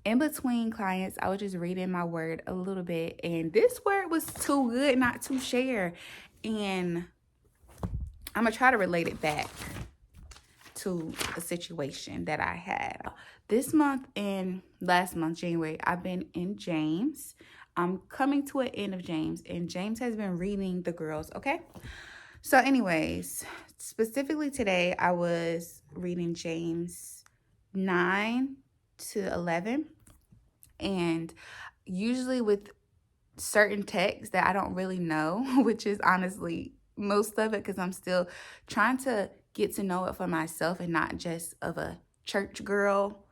In between clients, I was just reading my word a little bit, and this word was too good not to share. And I'm gonna try to relate it back to a situation that I had. This month and last month, January, I've been in James. I'm coming to an end of James, and James has been reading the girls, okay? So, anyways, specifically today, I was reading James 9 to 11. And usually with certain texts that I don't really know, which is honestly most of it because I'm still trying to get to know it for myself and not just of a church girl,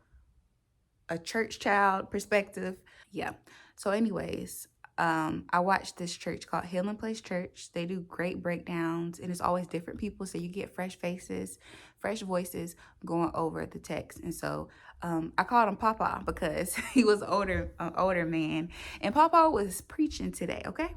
a church child perspective. Yeah. So, anyways, I watched this church called Healing Place Church. They do great breakdowns, and it's always different people, so you get fresh faces, fresh voices going over the text. And so, I called him Papa because he was an older man, and Papa was preaching today. Okay,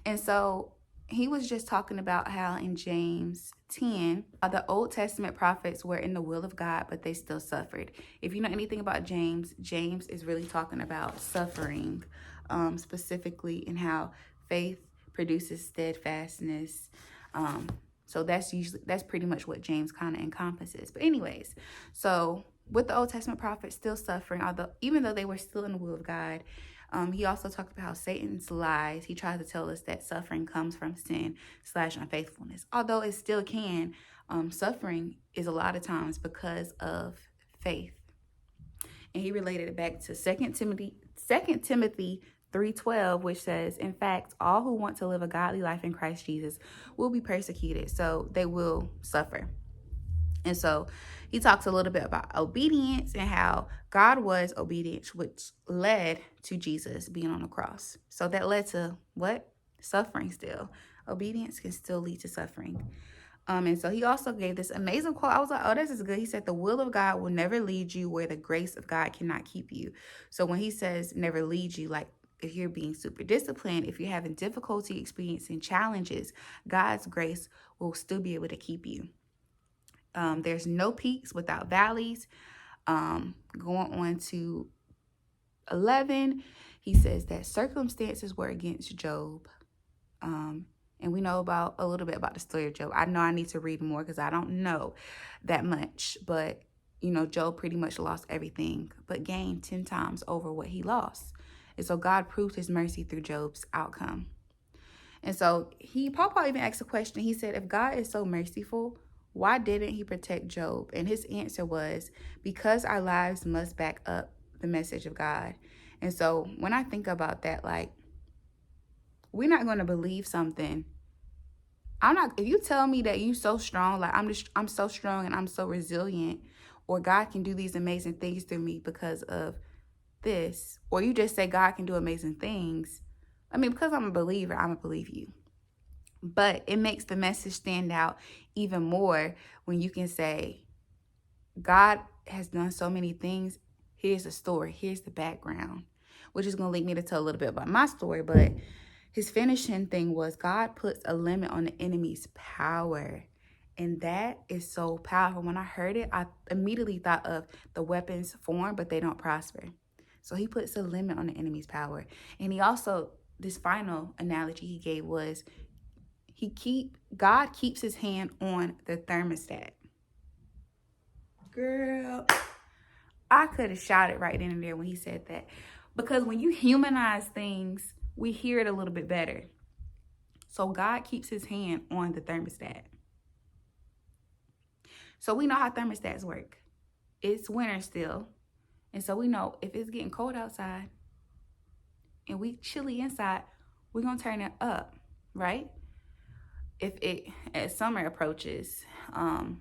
and so he was just talking about how in James 10, the Old Testament prophets were in the will of God, but they still suffered. If you know anything about James, James is really talking about suffering, specifically in how faith produces steadfastness. So that's pretty much what James kind of encompasses. But anyways, so with the Old Testament prophets still suffering, even though they were still in the will of God, he also talked about how Satan's lies. He tries to tell us that suffering comes from sin/unfaithfulness. Although it still can, suffering is a lot of times because of faith. And he related it back to Second Timothy 3:12, which says, in fact, all who want to live a godly life in Christ Jesus will be persecuted, so they will suffer. And so he talks a little bit about obedience and how God was obedient, which led to Jesus being on the cross. So that led to what? Suffering still. Obedience can still lead to suffering. And so he also gave this amazing quote. I was like, oh, this is good. He said, the will of God will never lead you where the grace of God cannot keep you. So when he says never lead you, like if you're being super disciplined, if you're having difficulty experiencing challenges, God's grace will still be able to keep you. There's no peaks without valleys. Going on to 11, he says that circumstances were against Job. And we know about a little bit about the story of Job. I know I need to read more because I don't know that much. But, Job pretty much lost everything, but gained 10 times over what he lost. And so God proved his mercy through Job's outcome. And so Paul even asked a question. He said, if God is so merciful, why didn't he protect Job? And his answer was, because our lives must back up the message of God. And so when I think about that, like, we're not going to believe something. If you tell me that you so strong, like I'm so strong and I'm so resilient, or God can do these amazing things through me because of this, or you just say God can do amazing things. I mean, because I'm a believer, I'm going to believe you. But it makes the message stand out even more when you can say, God has done so many things. Here's the story. Here's the background, which is going to lead me to tell a little bit about my story. But his finishing thing was God puts a limit on the enemy's power. And that is so powerful. When I heard it, I immediately thought of the weapons form, but they don't prosper. So he puts a limit on the enemy's power. And he also, this final analogy he gave was, God keeps his hand on the thermostat. Girl, I could have shouted right in there when he said that. Because when you humanize things, we hear it a little bit better. So God keeps his hand on the thermostat. So we know how thermostats work. It's winter still. And so we know if it's getting cold outside and we chilly inside, we're going to turn it up, right? As summer approaches, and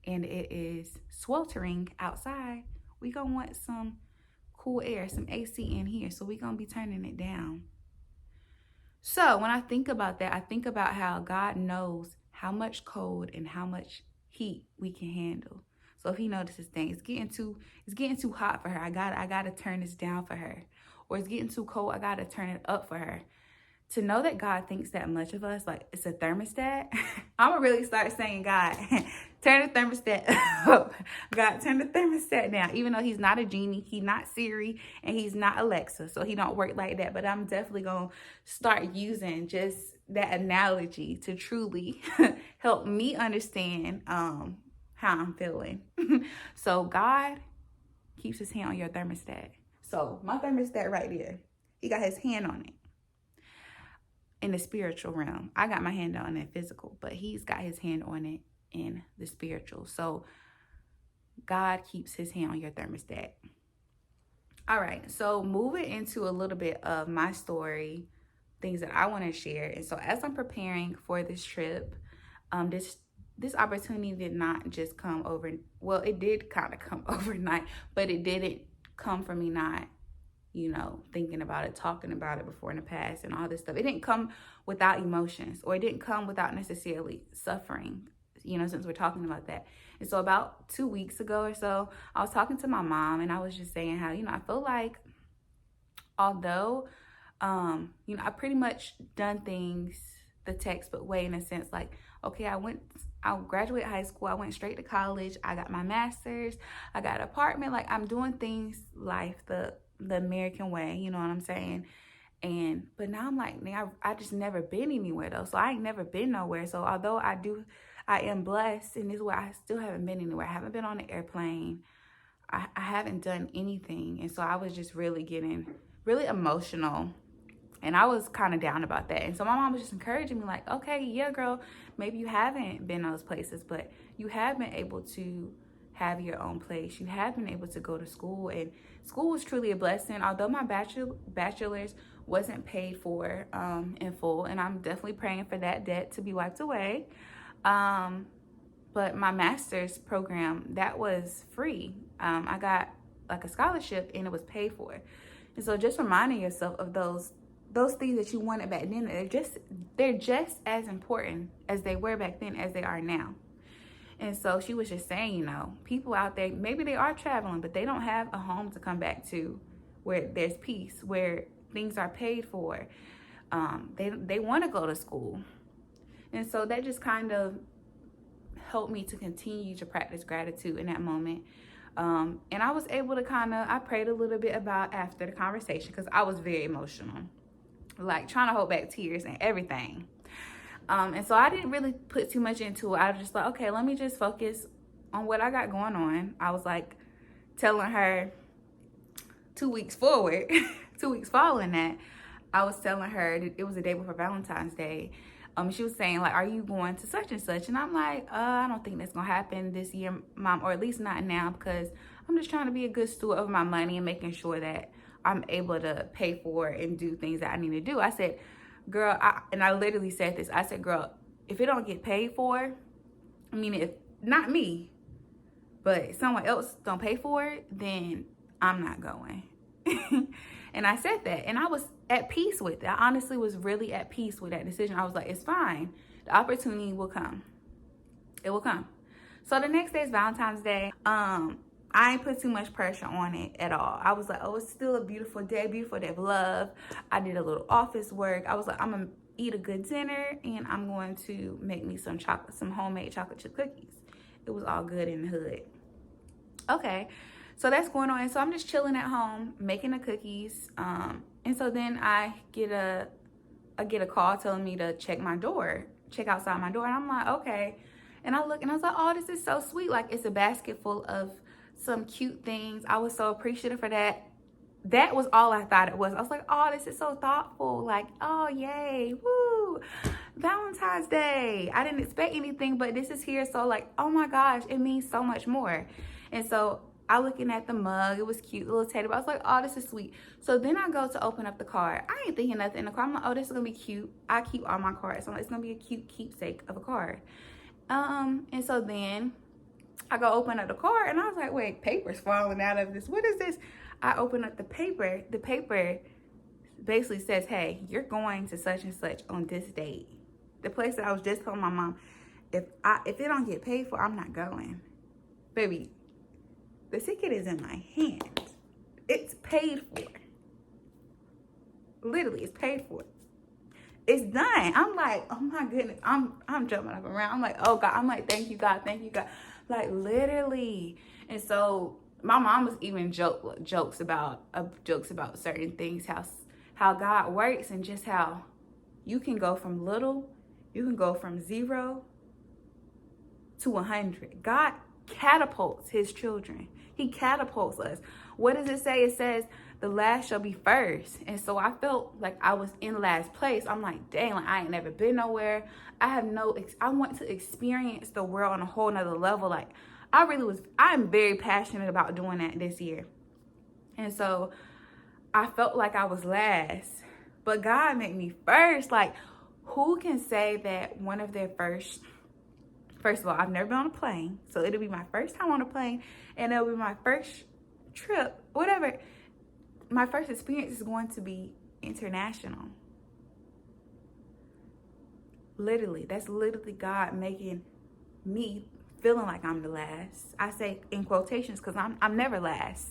it is sweltering outside, we gonna want some cool air, some AC in here. So we gonna be turning it down. So when I think about that, I think about how God knows how much cold and how much heat we can handle. So if he notices things, it's getting too hot for her, I gotta turn this down for her. Or it's getting too cold, I gotta turn it up for her. to know that God thinks that much of us, like it's a thermostat. I'm gonna really start saying, God, turn the thermostat up. God, turn the thermostat down. Even though he's not a genie, he's not Siri, and he's not Alexa, so he don't work like that. But I'm definitely gonna start using just that analogy to truly help me understand how I'm feeling. So God keeps his hand on your thermostat. So my thermostat right there, he got his hand on it. In the spiritual realm, I got my hand on it physical, but he's got his hand on it in the spiritual. So God keeps his hand on your thermostat. All right, so moving into a little bit of my story, things that I want to share. And so as I'm preparing for this trip, this opportunity did not just come over. Well, it did kind of come overnight, but it didn't come from me not, thinking about it, talking about it before in the past and all this stuff. It didn't come without emotions, or it didn't come without necessarily suffering, since we're talking about that. And so about 2 weeks ago or so, I was talking to my mom, and I was just saying how, I feel like although, I pretty much done things the textbook way, in a sense, like, okay, I graduated high school, I went straight to college, I got my master's, I got an apartment, like I'm doing things life the American way, you know what I'm saying? But now I'm like, man, I just never been anywhere though. So I ain't never been nowhere. So although I am blessed in this way, I still haven't been anywhere. I haven't been on an airplane. I haven't done anything. And so I was just really getting really emotional. And I was kind of down about that. And so my mom was just encouraging me like, okay, yeah, girl, maybe you haven't been those places, but you have been able to have your own place. You have been able to go to school, and school was truly a blessing. Although my bachelor's wasn't paid for in full, and I'm definitely praying for that debt to be wiped away. But my master's program, that was free. I got like a scholarship, and it was paid for. And so just reminding yourself of those things that you wanted back then, they're just as important as they were back then as they are now. And so she was just saying, people out there, maybe they are traveling, but they don't have a home to come back to where there's peace, where things are paid for. They want to go to school. And so that just kind of helped me to continue to practice gratitude in that moment. And I was able to I prayed a little bit about after the conversation, because I was very emotional, like trying to hold back tears and everything. And so I didn't really put too much into it. I was just like, okay, let me just focus on what I got going on. I was like telling her 2 weeks forward, 2 weeks following that, I was telling her that it was the day before Valentine's Day. She was saying like, are you going to such and such? And I'm like, I don't think that's going to happen this year, Mom, or at least not now, because I'm just trying to be a good steward of my money and making sure that I'm able to pay for and do things that I need to do. I said, girl, I literally said this. I said, girl, if it don't get paid for, if not me, but someone else don't pay for it, then I'm not going. And I said that, and I was at peace with it. I honestly was really at peace with that decision. I was like, it's fine. The opportunity will come. It will come. So the next day is Valentine's Day. I ain't put too much pressure on it at all. I was like, oh, it's still a beautiful day of love. I did a little office work. I was like, I'm gonna eat a good dinner, and I'm going to make me some homemade chocolate chip cookies. It was all good in the hood. Okay, so that's going on. And so I'm just chilling at home, making the cookies. And so then I get a call telling me to check outside my door. And I'm like, okay. And I look, and I was like, oh, this is so sweet. Like, it's a basket full of some cute things. I was so appreciative for that. That was all I thought it was. I was like, oh, this is so thoughtful. Like, oh, yay, woo, Valentine's Day. I didn't expect anything, but this is here. So like, oh my gosh, it means so much more. And so I looking at the mug, it was cute, little teddy bear. I was like, oh, this is sweet. So then I go to open up the card. I ain't thinking nothing in the card. I'm like, oh, this is gonna be cute. I keep all my cards. So it's gonna be a cute keepsake of a card. And so then I go open up the card, and I was like, wait, paper's falling out of this. What is this? I open up the paper. The paper basically says, hey, you're going to such and such on this date. The place that I was just telling my mom, if it don't get paid for, I'm not going. Baby, the ticket is in my hand. It's paid for. Literally, it's paid for. it's done. I'm like, oh my goodness, I'm jumping up around. I'm like, oh God, I'm like, thank you God, like literally. And so my mom was even jokes about certain things, how God works, and just how you can go from little, you can go from 0 to 100. God catapults his children. He catapults us. What does it say? It says the last shall be first. And so I felt like I was in last place. I'm like, dang, like I ain't never been nowhere. I want to experience the world on a whole nother level. Like I'm very passionate about doing that this year. And so I felt like I was last, but God made me first. Like, who can say that one of their first of all, I've never been on a plane, so it'll be my first time on a plane, and it'll be my first trip, whatever. My first experience is going to be international. Literally, that's literally God making me feeling like I'm the last. I say in quotations because I'm never last.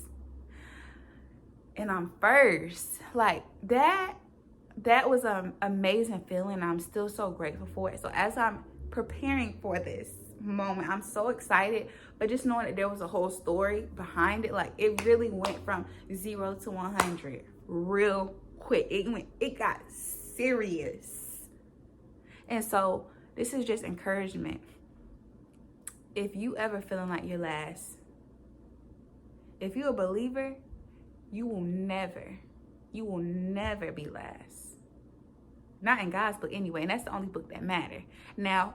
And I'm first. Like that was an amazing feeling. I'm still so grateful for it. So as I'm preparing for this moment, I'm so excited, but just knowing that there was a whole story behind it, like it really went from 0 to 100 real quick. It got serious. And so this is just encouragement. If you ever feeling like you're last, if you're a believer, you will never be last. Not in God's book anyway, and that's the only book that matters. Now,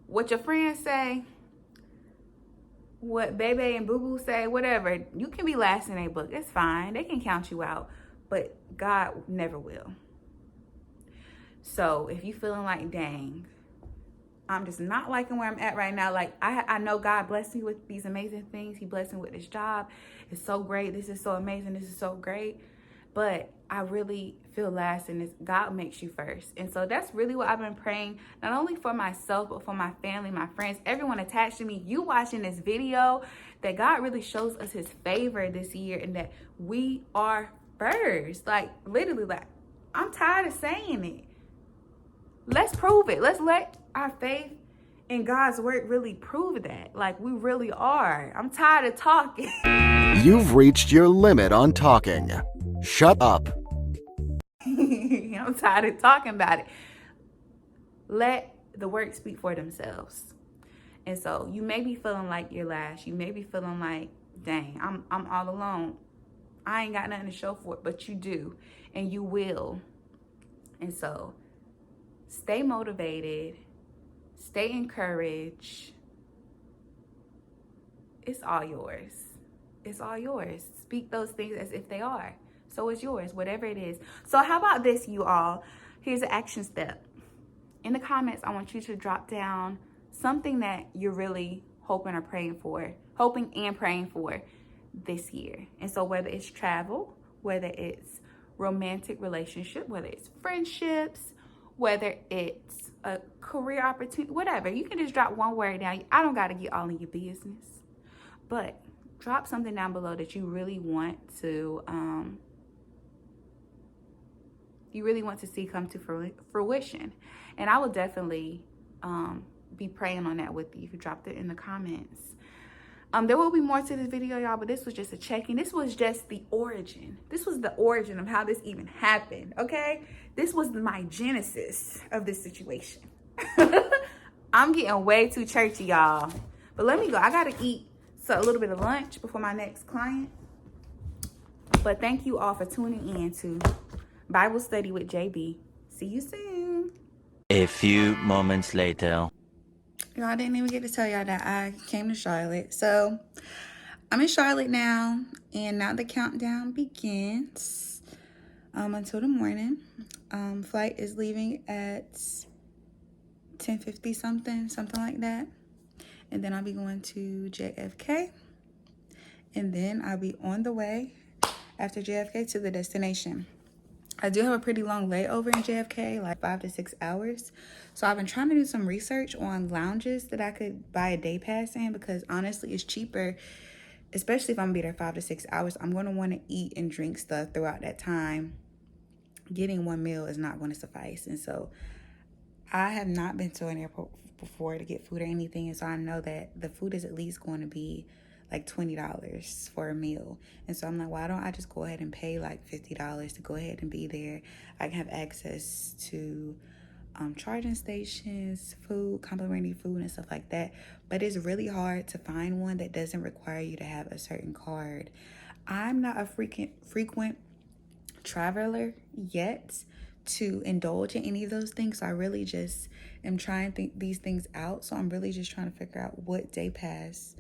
what your friends say, what Bebe and Boo Boo say, whatever, you can be last in their book. It's fine. They can count you out, but God never will. So if you feeling like, dang, I'm just not liking where I'm at right now. Like I know God blessed me with these amazing things. He blessed me with this job. It's so great. This is so amazing. This is so great. But I really feel last in this. God makes you first. And so that's really what I've been praying, not only for myself, but for my family, my friends, everyone attached to me. You watching this video, that God really shows us his favor this year and that we are first. Like literally, like I'm tired of saying it. Let's prove it. Let's let our faith in God's word really prove that. Like we really are. I'm tired of talking. You've reached your limit on talking. Shut up. I'm tired of talking about it. Let the words speak for themselves. And so you may be feeling like you're last. You may be feeling like, dang, I'm all alone. I ain't got nothing to show for it, but you do, and you will. And so stay motivated, stay encouraged. It's all yours. It's all yours. Speak those things as if they are. So it's yours, whatever it is. So how about this, you all? Here's an action step. In the comments, I want you to drop down something that you're really hoping and praying for this year. And so whether it's travel, whether it's romantic relationship, whether it's friendships, whether it's a career opportunity, whatever, you can just drop one word down. I don't got to get all in your business, but drop something down below that you really want to see come to fruition. And I will definitely be praying on that with you if you dropped it in the comments. There will be more to this video, y'all, but this was just a check-in. This was just the origin. This was the origin of how this even happened, okay? This was my genesis of this situation. I'm getting way too churchy, y'all. But let me go. I got to eat a little bit of lunch before my next client. But thank you all for tuning in to Bible Study with JB. See you soon. A few moments later. Y'all, I didn't even get to tell y'all that I came to Charlotte. So I'm in Charlotte now, and now the countdown begins until the morning. Flight is leaving at 10:50 something like that. And then I'll be going to JFK. And then I'll be on the way after JFK to the destination. I do have a pretty long layover in JFK, like 5 to 6 hours. So I've been trying to do some research on lounges that I could buy a day pass in, because honestly, it's cheaper, especially if I'm gonna be there 5 to 6 hours. I'm gonna want to eat and drink stuff throughout that time. getting one meal is not going to suffice. And so I have not been to an airport before to get food or anything, and so I know that the food is at least going to be like $20 for a meal. And so I'm like, why don't I just go ahead and pay like $50 to go ahead and be there? I can have access to charging stations, food, complimentary food, and stuff like that. But it's really hard to find one that doesn't require you to have a certain card. I'm not a frequent traveler yet to indulge in any of those things. So I really just am trying these things out. So I'm really just trying to figure out what day pass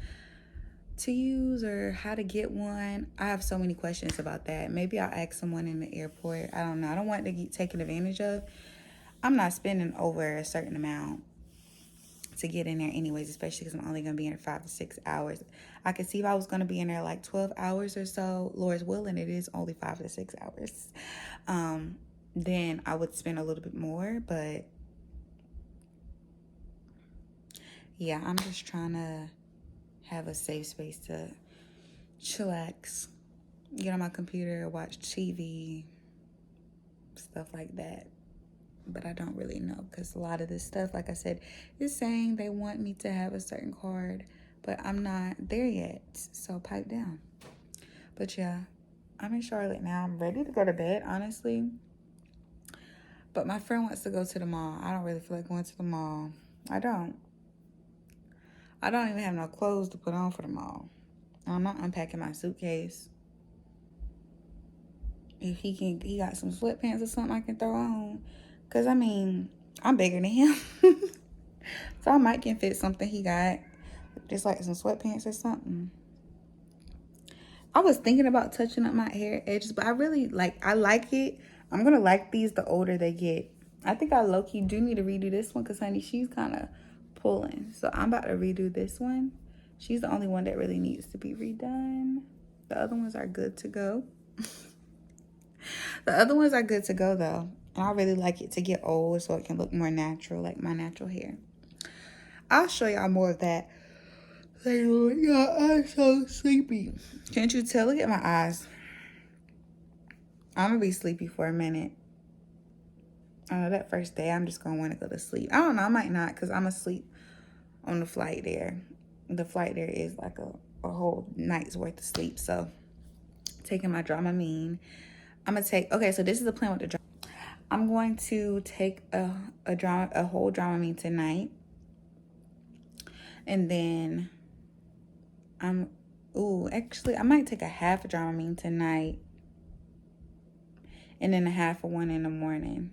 to use or how to get one. I have so many questions about that. Maybe I'll ask someone in the airport. I don't know. I don't want to get taken advantage of. I'm not spending over a certain amount to get in there anyways, especially because I'm only going to be in there 5 to 6 hours. I could see if I was going to be in there like 12 hours or so, Lord's willing, it is only 5 to 6 hours. Then I would spend a little bit more, but yeah, I'm just trying to have a safe space to chillax, get on my computer, watch TV, stuff like that. But I don't really know because a lot of this stuff, like I said, is saying they want me to have a certain card, but I'm not there yet, so pipe down. But yeah, I'm in Charlotte now. I'm ready to go to bed, honestly. But my friend wants to go to the mall. I don't really feel like going to the mall. I don't even have no clothes to put on for the mall. I'm not unpacking my suitcase. If he got some sweatpants or something I can throw on. Because, I mean, I'm bigger than him. So I might can fit something he got. Just like some sweatpants or something. I was thinking about touching up my hair edges, but I like it. I'm going to like these the older they get. I think I low-key do need to redo this one because, honey, she's kind of pulling. So I'm about to redo this one. She's the only one that really needs to be redone. The other ones are good to go. The other ones are good to go, though. And I really like it to get old so it can look more natural, like my natural hair. I'll show y'all more of that later. Y'all, I'm so sleepy. Can't you tell? Look at my eyes. I'm going to be sleepy for a minute. I know that first day I'm just going to want to go to sleep. I don't know. I might not because I'm asleep on the flight there. The flight there is like a whole night's worth of sleep. So, taking my Dramamine. I'm going to take... Okay, so this is the plan with the Dramamine. I'm going to take a whole Dramamine tonight. And then actually I might take a half a Dramamine tonight. And then a half of one in the morning.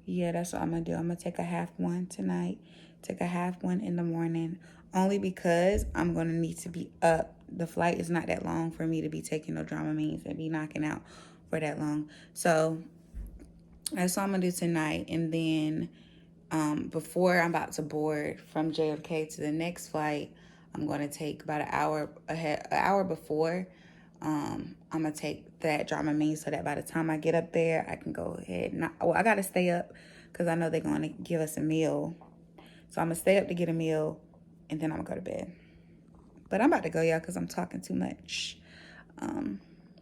Yeah, that's what I'm going to do. I'm going to take a half one tonight. Take a half one in the morning. Only because I'm going to need to be up. The flight is not that long for me to be taking no Dramamines and be knocking out for that long. So that's what I'm going to do tonight. And then before I'm about to board from JFK to the next flight, I'm going to take about an hour before. I'm going to take that Dramamine so that by the time I get up there, I can go ahead. I got to stay up because I know they're going to give us a meal. So I'm going to stay up to get a meal, and then I'm going to go to bed. But I'm about to go, y'all, because I'm talking too much.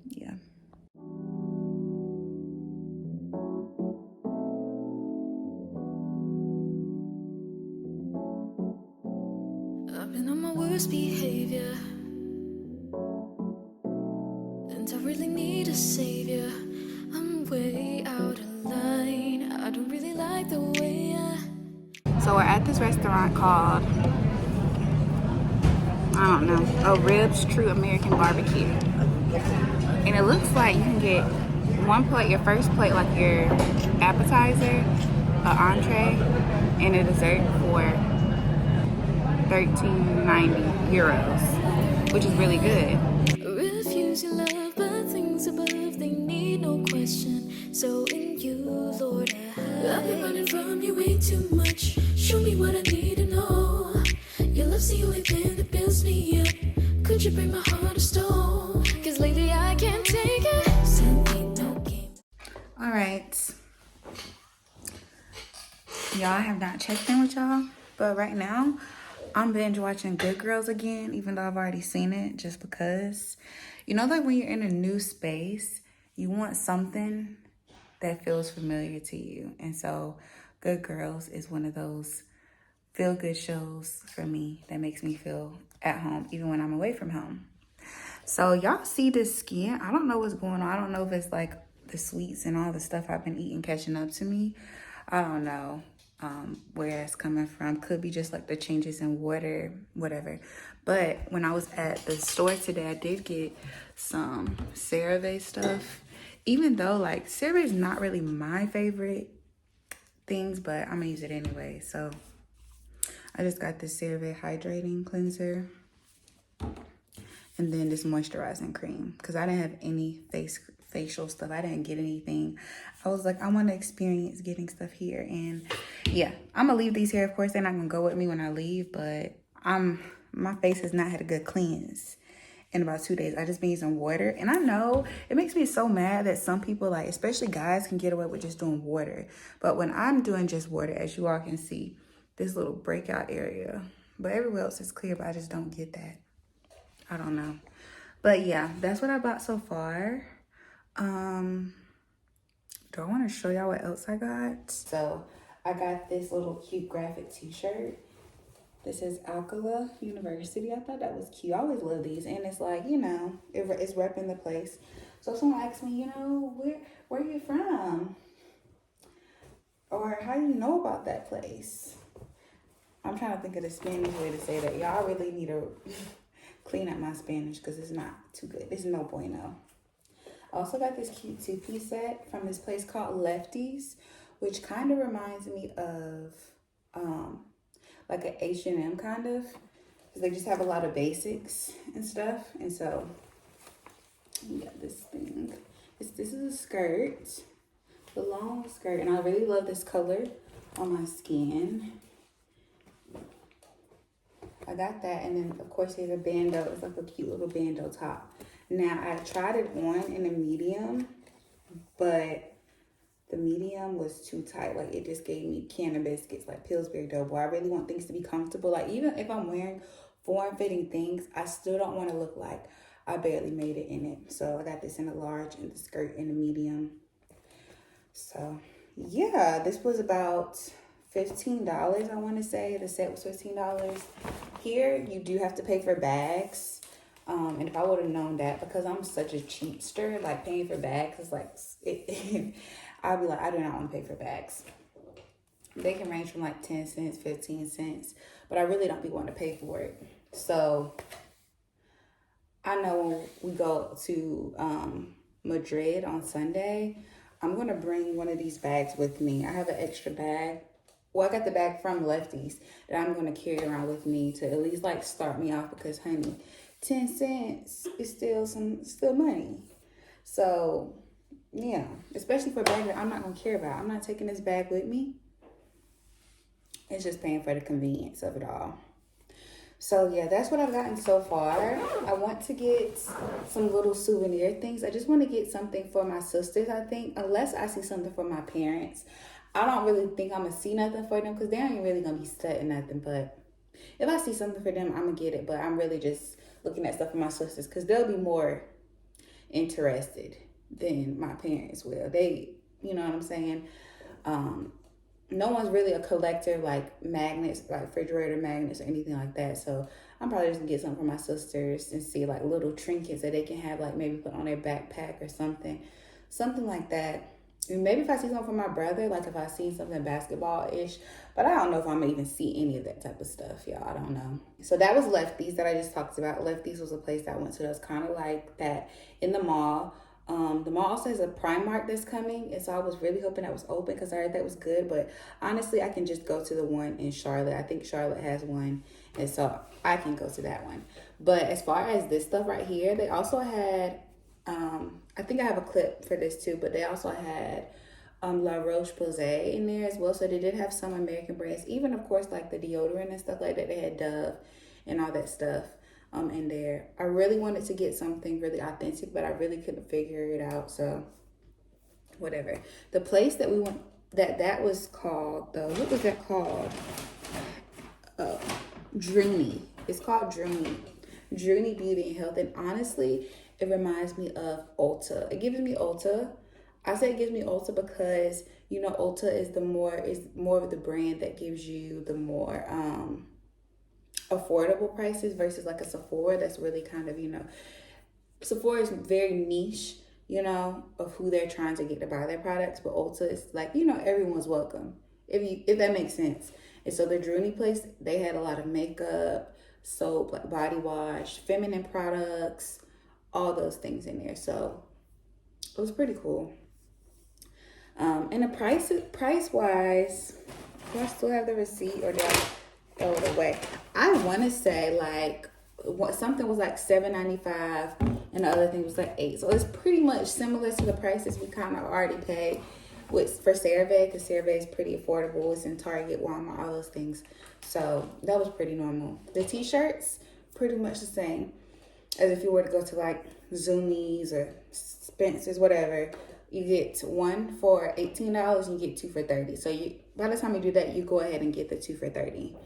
Yeah. I've been on my worst behavior, and I really need a savior. I'm way out of line. I don't really like the way So we're at this restaurant called, I don't know, a Ribs True American Barbecue. And it looks like you can get one plate, your first plate, like your appetizer, an entree, and a dessert for €13.90, which is really good. refuse your love, but things above, they need no question. So in you, Lord, I've been running from you way too much. Show me what I need to know. Your love's the only thing that builds me up. Could you break my heart of stone? Cause lately I can't take it. Send me no game. All right. Y'all, I have not checked in with y'all, but right now I'm binge watching Good Girls again, even though I've already seen it, just because. You know, like when you're in a new space, you want something that feels familiar to you. And so Good Girls is one of those feel-good shows for me that makes me feel at home even when I'm away from home. So y'all see this skin? I don't know what's going on. I don't know if it's like the sweets and all the stuff I've been eating catching up to me. I don't know where it's coming from. Could be just like the changes in water, whatever. But when I was at the store today, I did get some CeraVe stuff. Even though like CeraVe is not really my favorite things, but I'm gonna use it anyway. So I just got this CeraVe hydrating cleanser. And then this moisturizing cream, because I didn't have any facial stuff. I didn't get anything. I was like, I want to experience getting stuff here. And yeah, I'm gonna leave these here. Of course, they're not gonna go with me when I leave, but my face has not had a good cleanse in about 2 days. I just been using water. And I know it makes me so mad that some people, like especially guys, can get away with just doing water. But when I'm doing just water, as you all can see, this little breakout area, but everywhere else is clear, but I just don't get that. I don't know. But yeah, that's what I bought so far. Do I want to show y'all what else I got? So I got this little cute graphic t-shirt. This is Alcala University. I thought that was cute. I always love these. And it's like, you know, it's repping the place. So if someone asks me, you know, where are you from? Or how do you know about that place? I'm trying to think of the Spanish way to say that. Y'all really need to clean up my Spanish because it's not too good. It's no bueno. I also got this cute two-piece set from this place called Lefties, which kind of reminds me of like an H&M kind of, because they just have a lot of basics and stuff. And so yeah, this thing. This is a skirt, the long skirt, and I really love this color on my skin. I got that, and then of course there's a bandeau. It's like a cute little bandeau top. Now I tried it on in a medium, but the medium was too tight. Like it just gave me can of biscuits, like Pillsbury Doughboy. I really want things to be comfortable. Like even if I'm wearing form-fitting things, I still don't want to look like I barely made it in it. So I got this in a large and the skirt in a medium. So yeah, this was about $15, I want to say. The set was $15. Here, you do have to pay for bags. And if I would have known that, because I'm such a cheapster, like paying for bags is like, I'll be like, I do not want to pay for bags. They can range from like 10 cents, 15 cents, but I really don't be wanting to pay for it. So I know when we go to Madrid on Sunday, I'm going to bring one of these bags with me. I have an extra bag. Well, I got the bag from Lefties that I'm going to carry around with me to at least like start me off, because honey, 10 cents is still money. So yeah, especially for a bag that I'm not going to care about. I'm not taking this bag with me. It's just paying for the convenience of it all. So yeah, that's what I've gotten so far. I want to get some little souvenir things. I just want to get something for my sisters, I think. Unless I see something for my parents, I don't really think I'm going to see nothing for them, because they ain't really going to be studying nothing. But if I see something for them, I'm going to get it. But I'm really just looking at stuff for my sisters, because they'll be more interested than my parents will. They, you know what I'm saying? No one's really a collector like magnets, like refrigerator magnets or anything like that. So I'm probably just gonna get something for my sisters and see like little trinkets that they can have, like maybe put on their backpack or something like that. And maybe if I see something for my brother, like if I see something basketball-ish, but I don't know if I'm gonna even see any of that type of stuff, y'all. I don't know. So that was Lefties that I just talked about. Lefties was a place that I went to that was kind of like that in the mall. The mall also has a Primark that's coming, and so I was really hoping that was open because I heard that was good. But honestly, I can just go to the one in Charlotte. I think Charlotte has one, and so I can go to that one. But as far as this stuff right here, they also had, I think I have a clip for this too, but they also had La Roche-Posay in there as well. So they did have some American brands, even of course like the deodorant and stuff like that. They had Dove and all that stuff in there. I really wanted to get something really authentic, but I really couldn't figure it out. So whatever. The place that we went, that was called though, what was that called? Druni. It's called Druni Beauty and Health. And honestly, it reminds me of Ulta. It gives me Ulta. I say it gives me Ulta because, you know, Ulta is more of the brand that gives you the more affordable prices versus like a Sephora that's really kind of, you know, Sephora is very niche, you know, of who they're trying to get to buy their products, but Ulta is like, you know, everyone's welcome, if that makes sense. And so the Druni place, they had a lot of makeup, soap, like body wash, feminine products, all those things in there. So it was pretty cool. And the price wise, do I still have the receipt or did I throw it away? I want to say like something was like $7.95 and the other thing was like $8. So it's pretty much similar to the prices we kind of already paid for CeraVe, because CeraVe is pretty affordable. It's in Target, Walmart, all those things. So that was pretty normal. The t-shirts, pretty much the same as if you were to go to like Zoomies or Spencer's, whatever. You get one for $18 and you get two for $30. So by the time you do that, you go ahead and get the 2 for $30.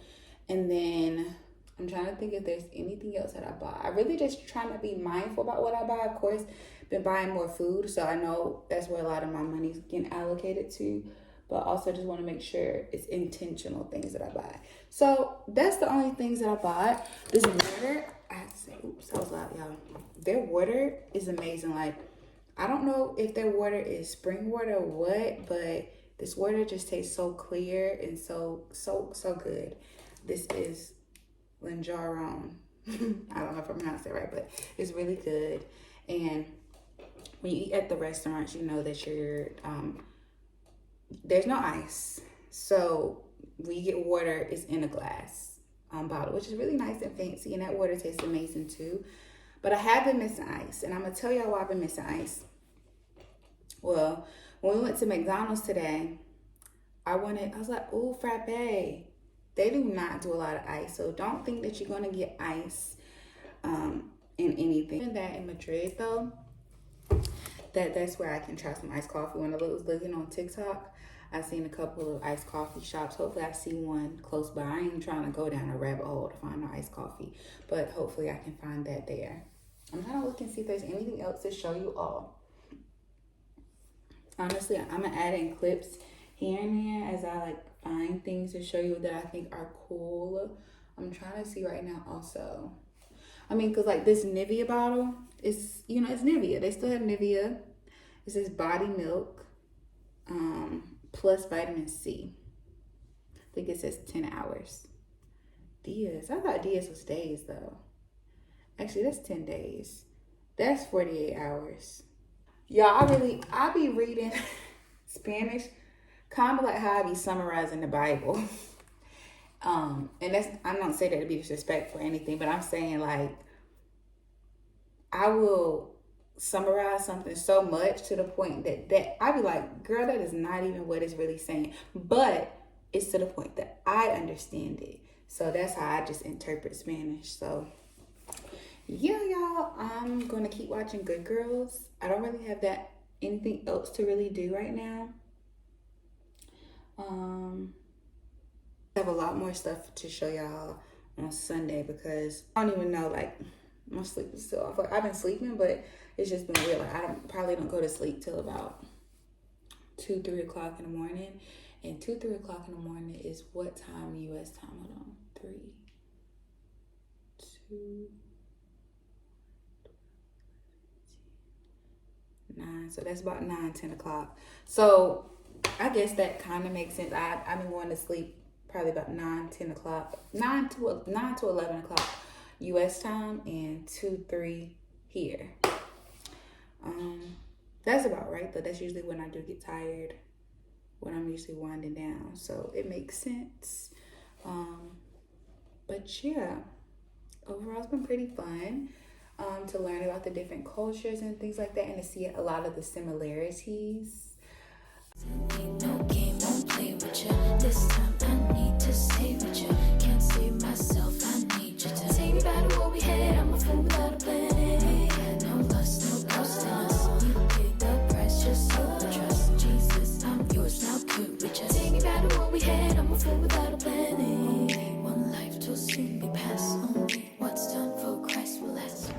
And then I'm trying to think if there's anything else that I bought. I really just trying to be mindful about what I buy. Of course, been buying more food, so I know that's where a lot of my money's getting allocated to. But also just want to make sure it's intentional things that I buy. So that's the only things that I bought. This water, I have to say, oops, that was loud, y'all. Their water is amazing. Like, I don't know if their water is spring water or what, but this water just tastes so clear and so good. This is Linjaron. I don't know if I pronounced that right, but it's really good. And when you eat at the restaurants, you know that you're there's no ice. So when you get water, it's in a glass bottle, which is really nice and fancy. And that water tastes amazing too. But I have been missing ice. And I'm going to tell y'all why I've been missing ice. Well, when we went to McDonald's today, I was like, ooh, frappe. They do not do a lot of ice. So don't think that you're going to get ice in anything. And that in Madrid, though, that's where I can try some iced coffee. When I was looking on TikTok, I seen a couple of iced coffee shops. Hopefully I see one close by. I ain't trying to go down a rabbit hole to find no iced coffee, but hopefully I can find that there. I'm trying to look and see if there's anything else to show you all. Honestly, I'm gonna add in clips here and there as I like find things to show you that I think are cool. I'm trying to see right now also. I mean, cause like this Nivea bottle is, you know, it's Nivea. They still have Nivea. It says body milk, plus vitamin C. I think it says 10 hours. Diaz, I thought Diaz was days though. Actually, that's 10 days. That's 48 hours. Y'all, I be reading Spanish kind of like how I be summarizing the Bible. And I don't say that to be disrespectful or anything, but I'm saying like I will summarize something so much to the point that I be like, girl, that is not even what it's really saying. But it's to the point that I understand it. So that's how I just interpret Spanish. So yeah, y'all, I'm gonna keep watching Good Girls. I don't really have anything else to really do right now. I have a lot more stuff to show y'all on Sunday because I don't even know, like, my sleep is still off. Like, I've been sleeping, but it's just been weird. Like, I probably don't go to sleep till about 2-3 o'clock in the morning. And 2-3 o'clock in the morning is what time U.S. time? Hold on. 3, 2, 9. So that's about 9-10 o'clock. So I guess that kind of makes sense. I've been going to sleep probably about 9-10 o'clock, 9 to 11 o'clock U.S. time, and 2-3 here. That's about right, though. That's usually when I do get tired, when I'm usually winding down. So it makes sense. But yeah, overall it's been pretty fun to learn about the different cultures and things like that, and to see a lot of the similarities. No game, won't play with you. This time I need to stay with you. Can't save myself, I need you to take me back to what we had. I'm a fool without a plan. No lust, no ghost in us. You paid the price, just so the trust. Jesus, I'm yours now, good with you. Take me back to what we had. I'm a fool without a plan. One life will soon be past. Only what's done for Christ will last.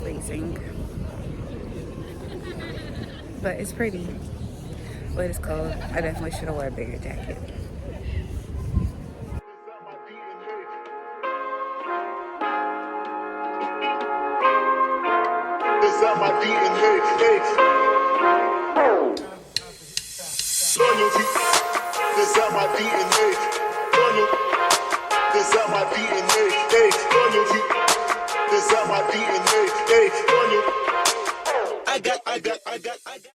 freezing. But it's pretty. But it's cold. I definitely should have worn a bigger jacket. Is that my DNA? Loyalty. Is that my DNA? Loyalty. Is that my DNA? Loyalty. Is that my DNA? Loyalty. I got.